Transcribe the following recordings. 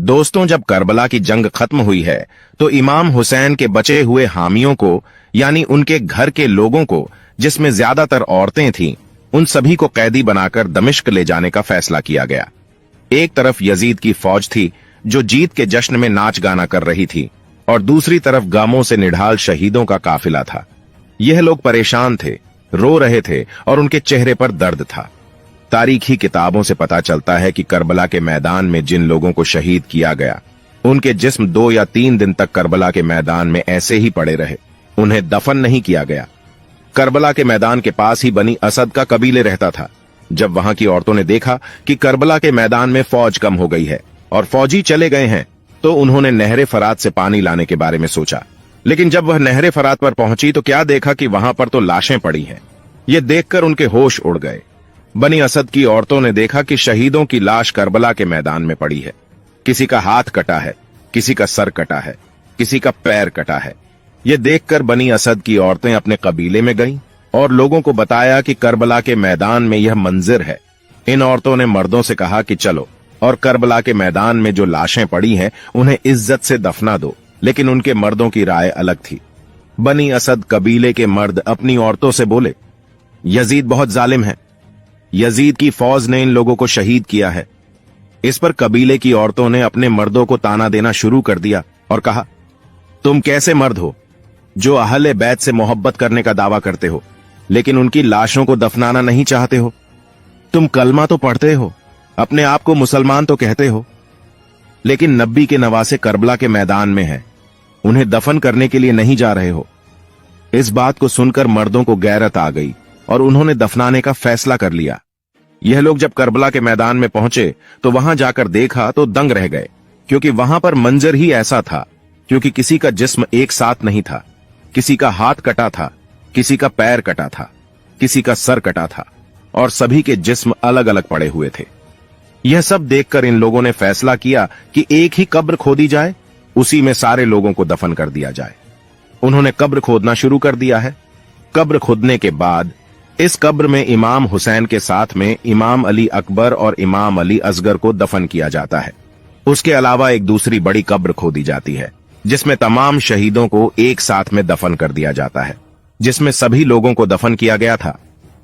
दोस्तों, जब करबला की जंग खत्म हुई है तो इमाम हुसैन के बचे हुए हामियों को, यानी उनके घर के लोगों को, जिसमें ज्यादातर औरतें थीं, उन सभी को कैदी बनाकर दमिश्क ले जाने का फैसला किया गया। एक तरफ यजीद की फौज थी जो जीत के जश्न में नाच गाना कर रही थी, और दूसरी तरफ गामों से निढाल शहीदों का काफिला था। यह लोग परेशान थे, रो रहे थे और उनके चेहरे पर दर्द था। तारीखी किताबों से पता चलता है कि करबला के मैदान में जिन लोगों को शहीद किया गया, उनके जिस्म 2 या 3 दिन तक करबला के मैदान में ऐसे ही पड़े रहे, उन्हें दफन नहीं किया गया। करबला के मैदान के पास ही बनी असद का कबीले रहता था। जब वहां की औरतों ने देखा कि करबला के मैदान में फौज कम हो गई है और फौजी चले गए हैं, तो उन्होंने नहरे फरात से पानी लाने के बारे में सोचा। लेकिन जब वह नहरे फरात पर पहुंची तो क्या देखा कि वहां पर तो लाशें पड़ी हैं। ये देखकर उनके होश उड़ गए। बनी असद की औरतों ने देखा कि शहीदों की लाश करबला के मैदान में पड़ी है। किसी का हाथ कटा है, किसी का सर कटा है, किसी का पैर कटा है। ये देखकर बनी असद की औरतें अपने कबीले में गईं और लोगों को बताया कि करबला के मैदान में यह मंजिर है। इन औरतों ने मर्दों से कहा कि चलो और करबला के मैदान में जो लाशें पड़ी हैं उन्हें इज्जत से दफना दो। लेकिन उनके मर्दों की राय अलग थी। बनी असद कबीले के मर्द अपनी औरतों से बोले, यजीद बहुत जालिम है। यजीद की फौज ने इन लोगों को शहीद किया है। इस पर कबीले की औरतों ने अपने मर्दों को ताना देना शुरू कर दिया और कहा, तुम कैसे मर्द हो जो अहले बैत से मोहब्बत करने का दावा करते हो, लेकिन उनकी लाशों को दफनाना नहीं चाहते हो? तुम कलमा तो पढ़ते हो, अपने आप को मुसलमान तो कहते हो, लेकिन नबी के नवासे करबला के मैदान में हैं, उन्हें दफन करने के लिए नहीं जा रहे हो। इस बात को सुनकर मर्दों को गैरत आ गई और उन्होंने दफनाने का फैसला कर लिया। यह लोग जब करबला के मैदान में पहुंचे तो वहां जाकर देखा तो दंग रह गए, क्योंकि वहां पर मंजर ही ऐसा था। क्योंकि किसी का जिस्म एक साथ नहीं था, किसी का हाथ कटा था, किसी का पैर कटा था, किसी का सर कटा था, और सभी के जिस्म अलग अलग पड़े हुए थे। यह सब देखकर इन लोगों ने फैसला किया कि एक ही कब्र खोदी जाए, उसी में सारे लोगों को दफन कर दिया जाए। उन्होंने कब्र खोदना शुरू कर दिया है। कब्र खोदने के बाद इस कब्र में इमाम हुसैन के साथ में इमाम अली अकबर और इमाम अली असगर को दफन किया जाता है। उसके अलावा एक दूसरी बड़ी कब्र खोदी जाती है जिसमें तमाम शहीदों को एक साथ में दफन कर दिया जाता है। जिसमें सभी लोगों को दफन किया गया था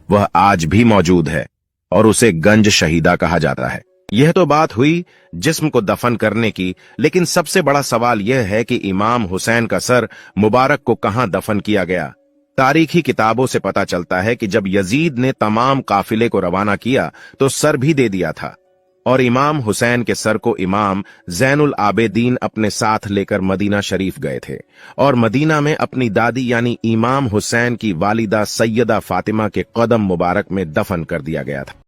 वह आज भी मौजूद है और उसे गंज शहीदा कहा जाता है। यह तो बात हुई जिस्म को दफन करने की, लेकिन सबसे बड़ा सवाल यह है कि इमाम हुसैन का सर मुबारक को कहां दफन किया गया। तारीखी किताबों से पता चलता है कि जब यजीद ने तमाम काफिले को रवाना किया तो सर भी दे दिया था, और इमाम हुसैन के सर को इमाम जैनुल आबेदीन अपने साथ लेकर मदीना शरीफ गए थे, और मदीना में अपनी दादी यानी इमाम हुसैन की वालिदा सैयदा फातिमा के कदम मुबारक में दफन कर दिया गया था।